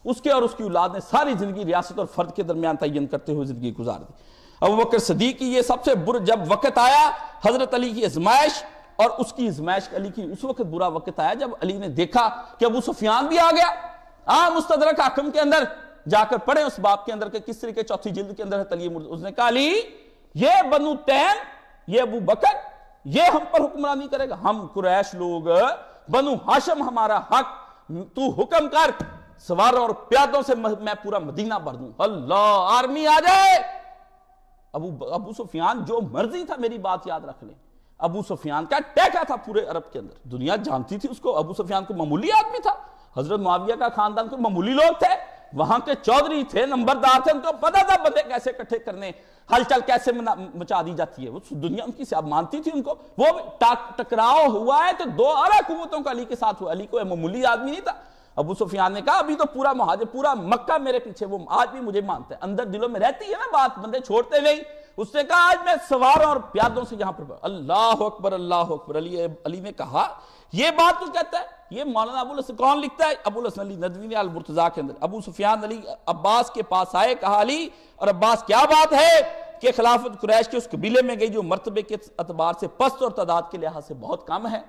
اس کے اور اس کی اولاد نے ساری زندگی ریاست اور فرد کے درمیان تعین کرتے ہوئے زندگی گزار دی۔ ابوبکر صدیق کی یہ سب سے جب وقت آیا حضرت علی کی ازمائش، اور اس کی ازمائش علی کی اس وقت برا وقت آیا جب علی نے دیکھا کہ ابو سفیان بھی آ گیا۔ مستدرک حاکم کے اندر جا کر پڑھیں اس باب کے اندر کہ کس طریقے چوتھی جلد کے اندر ہے علی، اس نے کہا علی یہ بنو تیم، یہ ابو بکر، یہ ہم پر حکمرانی کرے گا، ہم قریش لوگ، بنو ہاشم ہمارا حق، تو حکم کر سواروں اور پیادوں سے میں پورا مدینہ بھر دوں، اللہ آرمی آ جائے۔ ابو سفیان جو مرضی تھا، میری بات یاد رکھ لیں، ابو سفیان کا ٹیکا تھا پورے عرب کے اندر، دنیا جانتی تھی اس کو۔ ابو سفیان کو معمولی آدمی تھا، حضرت معاویہ کا خاندان کو معمولی لوگ تھے، وہاں کے چودھری تھے، نمبردار تھے، ان کو پتا تھا بندے کیسے اکٹھے کرنے، ہلچل کیسے مچا دی جاتی ہے، وہ دنیا ان کی سیاب مانتی تھی ان کو۔ وہ ٹکراؤ ہوا ہے تو دو اعلیٰ قوتوں کا علی کے ساتھ ہوا، علی کو معمولی آدمی نہیں تھا۔ ابو سفیان نے کہا ابھی تو پورا مہاجر، پورا مکہ میرے پیچھے، وہ آج بھی مجھے مانتے ہیں، اندر دلوں میں رہتی ہے نا بات، بندے چھوڑتے نہیں۔ اس نے کہا آج میں سواروں اور پیادوں سے یہاں پر، اللہ اکبر اللہ اکبر۔ علی نے کہا یہ بات کچھ کہتا ہے، یہ مولانا ابو الحسن کون لکھتا ہے؟ ابو الحسن علی ندوی نے المرتضیٰ کے اندر۔ ابو سفیان علی عباس کے پاس آئے، کہا علی اور عباس کیا بات ہے کہ خلافت قریش کے اس قبیلے میں گئی جو مرتبے کے اعتبار سے پست اور تعداد کے لحاظ سے بہت کم ہے،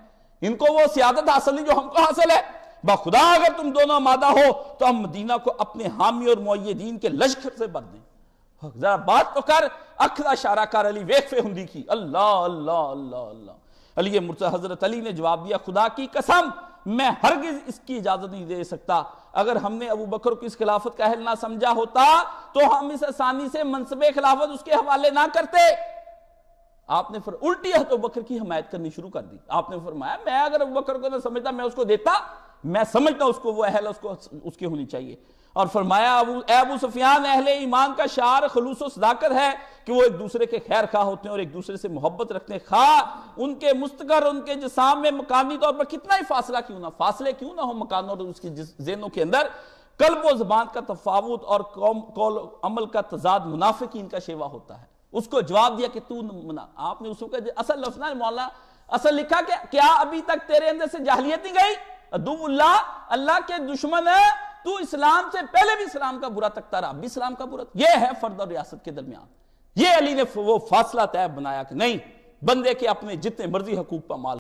ان کو وہ سیادت حاصل نہیں جو ہم کو حاصل ہے، بخدا اگر تم دونوں آمادہ ہو تو ہم مدینہ کو اپنے حامی اور مؤیدین کے لشکر سے بھر دیں۔ ذرا بات تو کر، اکھدا اشارہ کر، علی ویکفے ہندی کی، اللہ اللہ اللہ اللہ۔ علی مرتضی حضرت علی نے جواب دیا خدا کی قسم میں ہرگز اس کی اجازت نہیں دے سکتا، اگر ہم نے ابو بکر کو اس خلافت کا اہل نہ سمجھا ہوتا تو ہم اس آسانی سے منصب خلافت اس کے حوالے نہ کرتے۔ آپ نے الٹی ابو بکر کی حمایت کرنی شروع کر دی۔ آپ نے فرمایا میں اگر ابو بکر کو نہ سمجھتا میں اس کو دیتا، میں سمجھتا اس کو وہ اہل اس کی ہونی چاہیے۔ اور فرمایا اے ابو سفیان، اہل ایمان کا شعار خلوص و صداقت ہے کہ وہ ایک دوسرے کے خیر خواہ ہوتے ہیں اور ایک دوسرے سے محبت رکھتے ہیں، خواہ ان کے مستقر، ان کے جسام میں مکانی طور پر کتنا ہی فاصلے کیوں نہ ہو مکانوں اور اس کی ذہنوں کے اندر، قلب و زبان کا تفاوت اور قول و عمل کا تضاد منافقین کا شیوا ہوتا ہے۔ اس کو جواب دیا کہ تو آپ نے اس کو اصل لفظ نہ مولانا اصل لکھا کہ کیا ابھی تک تیرے اندر سے جاہلیت نہیں گئی؟ عدو اللہ، اللہ کے دشمن ہے تو، اسلام سے پہلے بھی اسلام کا برا تکتا رہا، اب بھی اسلام کا برا۔ یہ ہے فرد اور ریاست کے درمیان۔ یہ علی نے وہ فاصلہ طے بنایا کہ نہیں، بندے کے اپنے جتنے مرضی حقوق پر مال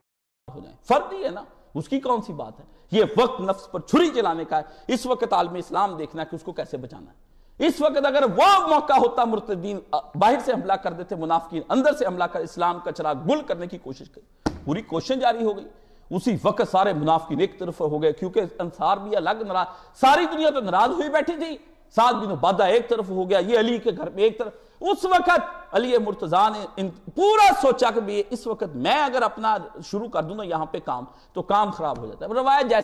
ہو جائیں، فرد ہی ہے نا، اس کی کون سی بات ہے۔ یہ وقت نفس پر چھری چلانے کا ہے، اس وقت عالم اسلام دیکھنا ہے کہ اس کو کیسے بچانا ہے۔ اس وقت اگر وہ موقع ہوتا مرتدین باہر سے حملہ کر دیتے، منافقین اندر سے حملہ کر اسلام کا چراغ گل کرنے کی کوشش کی، پوری کوشش جاری ہو گئی۔ اسی وقت سارے منافقین ایک طرف ہو گئے، کیونکہ انصار بھی الگ ناراض، ساری دنیا تو ناراض ہوئی بیٹھی تھی۔ سعد بن عبادہ ایک طرف ہو گیا، یہ علی کے گھر میں ایک طرف۔ اس وقت علی مرتضیٰ نے پورا سوچا کہ اس وقت میں اگر اپنا شروع کر دوں نا یہاں پہ کام، تو کام خراب ہو جاتا ہے۔ روایت جیسے